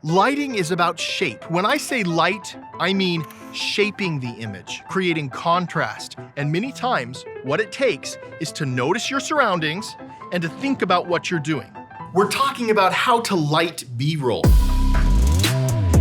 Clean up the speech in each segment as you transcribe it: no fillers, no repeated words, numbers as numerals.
Lighting is about shape. When I say light, I mean shaping the image, creating contrast. And many times, what it takes is to notice your surroundings and to think about what you're doing. We're talking about how to light B-roll.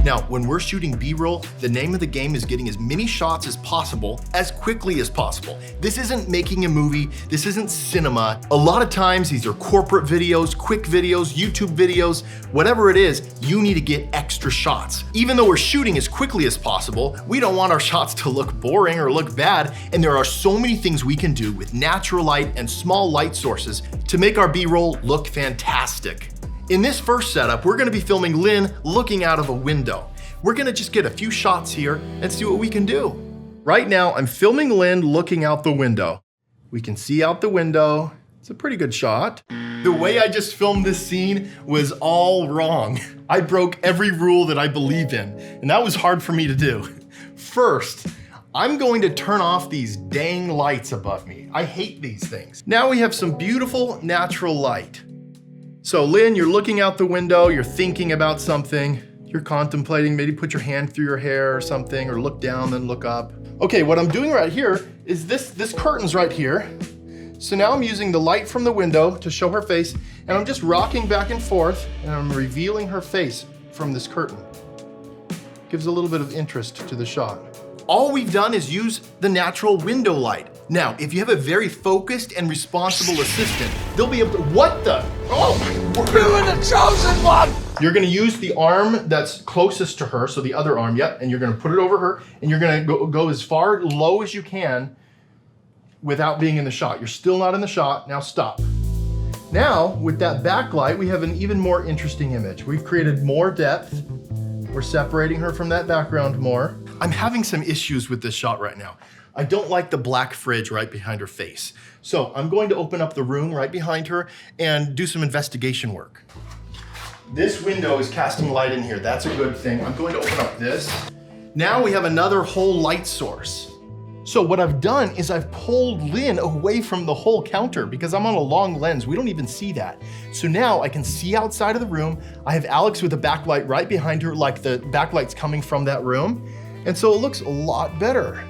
Now, when we're shooting B-roll, the name of the game is getting as many shots as possible, as quickly as possible. This isn't making a movie, this isn't cinema. A lot of times, these are corporate videos, quick videos, YouTube videos, whatever it is, you need to get extra shots. Even though we're shooting as quickly as possible, we don't want our shots to look boring or look bad, and there are so many things we can do with natural light and small light sources to make our B-roll look fantastic. In this first setup, we're gonna be filming Lynn looking out of a window. We're gonna just get a few shots here and see what we can do. Right now, I'm filming Lynn looking out the window. We can see out the window. It's a pretty good shot. The way I just filmed this scene was all wrong. I broke every rule that I believe in, and that was hard for me to do. First, I'm going to turn off these dang lights above me. I hate these things. Now we have some beautiful natural light. So Lynn, you're looking out the window, you're thinking about something, you're contemplating, maybe put your hand through your hair or something, or look down, then look up. Okay, what I'm doing right here is this curtain's right here. So now I'm using the light from the window to show her face, and I'm just rocking back and forth, and I'm revealing her face from this curtain. Gives a little bit of interest to the shot. All we've done is use the natural window light. Now, if you have a very focused and responsible assistant, they'll be able to, what the? Oh, we're the chosen one! You're gonna use the arm that's closest to her, so the other arm, yep, and you're gonna put it over her, and you're gonna go as far low as you can without being in the shot. You're still not in the shot, now stop. Now, with that backlight, we have an even more interesting image. We've created more depth. We're separating her from that background more. I'm having some issues with this shot right now. I don't like the black fridge right behind her face. So I'm going to open up the room right behind her and do some investigation work. This window is casting light in here. That's a good thing. I'm going to open up this. Now we have another whole light source. So what I've done is I've pulled Lynn away from the whole counter because I'm on a long lens. We don't even see that. So now I can see outside of the room. I have Alex with a backlight right behind her, like the backlight's coming from that room. And so it looks a lot better.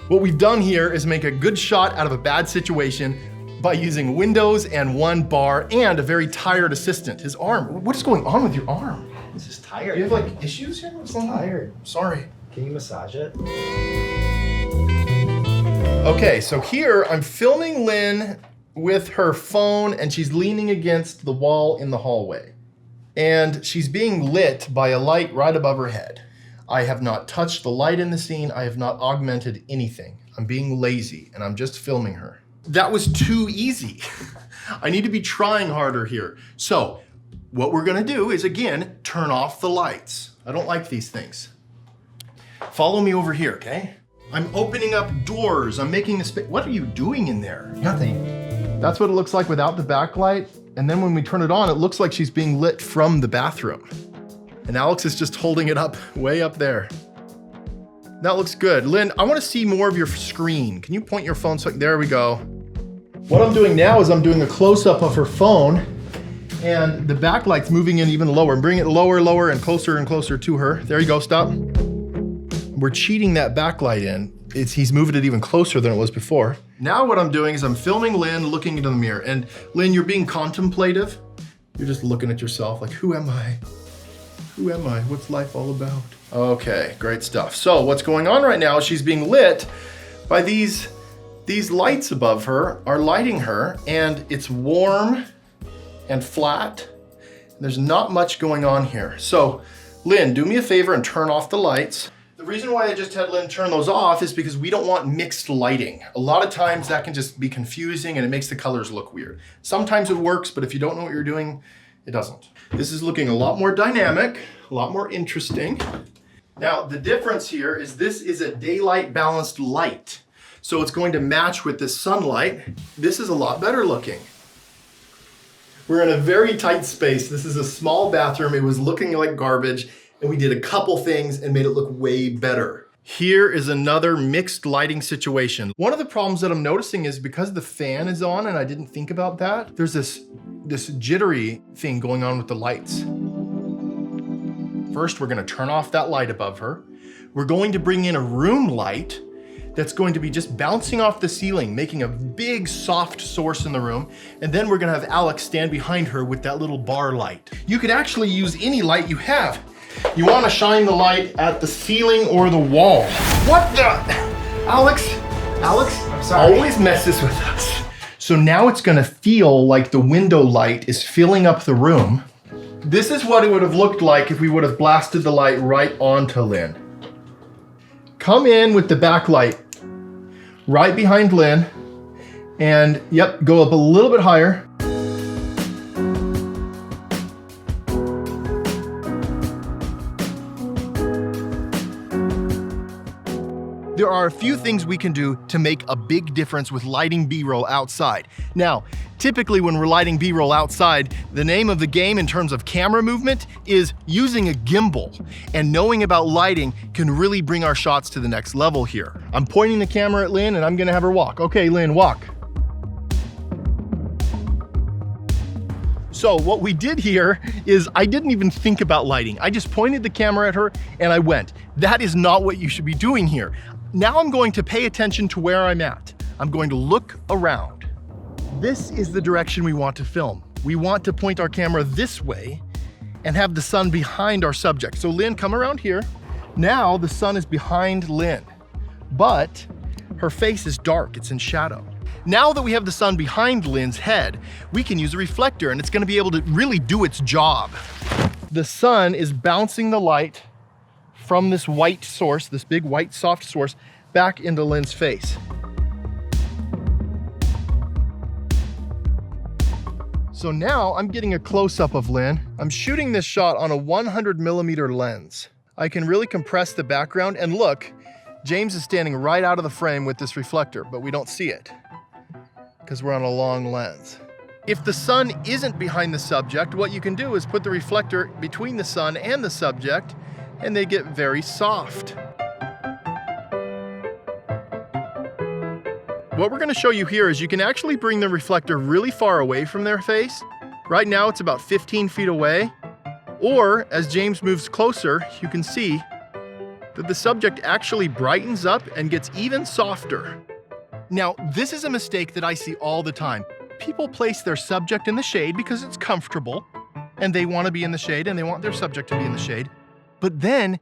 What we've done here is make a good shot out of a bad situation by using windows and one bar and a very tired assistant. His arm, what is going on with your arm? It's just tired. You have like issues here? What's going on? Tired. Sorry. Can you massage it? Okay, so here I'm filming Lynn with her phone and she's leaning against the wall in the hallway. And she's being lit by a light right above her head. I have not touched the light in the scene. I have not augmented anything. I'm being lazy and I'm just filming her. That was too easy. I need to be trying harder here. So what we're gonna do is, again, turn off the lights. I don't like these things. Follow me over here, okay? I'm opening up doors. I'm making a space. What are you doing in there? Nothing. That's what it looks like without the backlight. And then when we turn it on, it looks like she's being lit from the bathroom. And Alex is just holding it up, way up there. That looks good. Lynn, I wanna see more of your screen. Can you point your phone there we go. What I'm doing now is I'm doing a close-up of her phone and the backlight's moving in even lower. Bring it lower, lower, and closer to her. There you go, stop. We're cheating that backlight in. He's moving it even closer than it was before. Now what I'm doing is I'm filming Lynn looking into the mirror. And Lynn, you're being contemplative. You're just looking at yourself like, who am I? Who am I? What's life all about? Okay, great stuff. So what's going on right now is she's being lit by these lights above her are lighting her, and it's warm and flat. There's not much going on here. So Lynn, do me a favor and turn off the lights. The reason why I just had Lynn turn those off is because we don't want mixed lighting. A lot of times that can just be confusing and it makes the colors look weird. Sometimes it works, but if you don't know what you're doing, it doesn't. This is looking a lot more dynamic, a lot more interesting. Now, the difference here is this is a daylight balanced light. So it's going to match with this sunlight. This is a lot better looking. We're in a very tight space. This is a small bathroom. It was looking like garbage, and we did a couple things and made it look way better. Here is another mixed lighting situation. One of the problems that I'm noticing is because the fan is on and I didn't think about that, there's this jittery thing going on with the lights. First, we're gonna turn off that light above her. We're going to bring in a room light that's going to be just bouncing off the ceiling, making a big soft source in the room. And then we're gonna have Alex stand behind her with that little bar light. You could actually use any light you have. You wanna shine the light at the ceiling or the wall. What the? Alex, I'm sorry. always messes with us. So now it's gonna feel like the window light is filling up the room. This is what it would have looked like if we would have blasted the light right onto Lynn. Come in with the backlight right behind Lynn, and yep, go up a little bit higher. There are a few things we can do to make a big difference with lighting B-roll outside. Now, typically when we're lighting B-roll outside, the name of the game in terms of camera movement is using a gimbal. And knowing about lighting can really bring our shots to the next level here. I'm pointing the camera at Lynn and I'm gonna have her walk. Okay, Lynn, walk. So what we did here is I didn't even think about lighting. I just pointed the camera at her and I went. That is not what you should be doing here. Now I'm going to pay attention to where I'm at. I'm going to look around. This is the direction we want to film. We want to point our camera this way and have the sun behind our subject. So Lynn, come around here. Now the sun is behind Lynn, but her face is dark, it's in shadow. Now that we have the sun behind Lynn's head, we can use a reflector and it's gonna be able to really do its job. The sun is bouncing the light from this white source, this big white soft source, back into Lynn's face. So now I'm getting a close-up of Lynn. I'm shooting this shot on a 100mm lens. I can really compress the background, and look, James is standing right out of the frame with this reflector, but we don't see it because we're on a long lens. If the sun isn't behind the subject, what you can do is put the reflector between the sun and the subject, and they get very soft. What we're gonna show you here is you can actually bring the reflector really far away from their face. Right now it's about 15 feet away. Or as James moves closer, you can see that the subject actually brightens up and gets even softer. Now, this is a mistake that I see all the time. People place their subject in the shade because it's comfortable and they wanna be in the shade and they want their subject to be in the shade. But then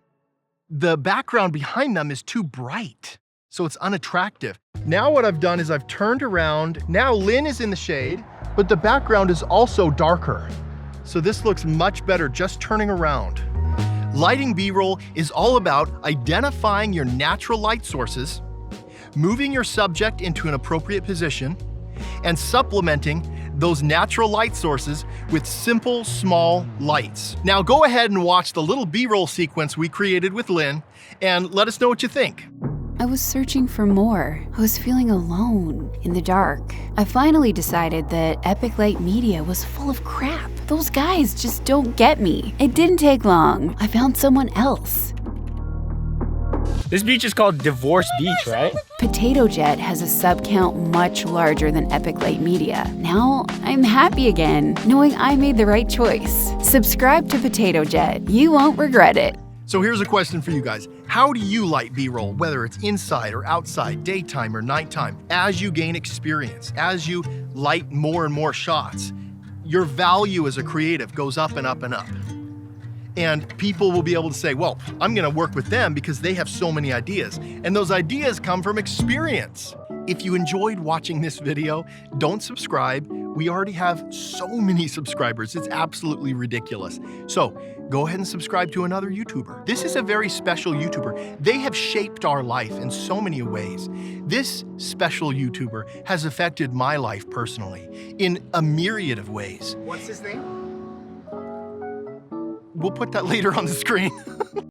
the background behind them is too bright, so it's unattractive. Now what I've done is I've turned around. Now Lynn is in the shade, but the background is also darker. So this looks much better just turning around. Lighting B-roll is all about identifying your natural light sources, moving your subject into an appropriate position, and supplementing those natural light sources with simple, small lights. Now go ahead and watch the little B-roll sequence we created with Lynn and let us know what you think. I was searching for more. I was feeling alone, in the dark. I finally decided that Epic Light Media was full of crap. Those guys just don't get me. It didn't take long. I found someone else. This beach is called Divorce Beach, right? Potato Jet has a sub count much larger than Epic Light Media. Now I'm happy again, knowing I made the right choice. Subscribe to Potato Jet. You won't regret it. So here's a question for you guys. How do you light B-roll, whether it's inside or outside, daytime or nighttime? As you gain experience, as you light more and more shots, your value as a creative goes up and up and up. And people will be able to say, well, I'm gonna work with them because they have so many ideas. And those ideas come from experience. If you enjoyed watching this video, don't subscribe. We already have so many subscribers. It's absolutely ridiculous. So go ahead and subscribe to another YouTuber. This is a very special YouTuber. They have shaped our life in so many ways. This special YouTuber has affected my life personally in a myriad of ways. What's his name? We'll put that later on the screen.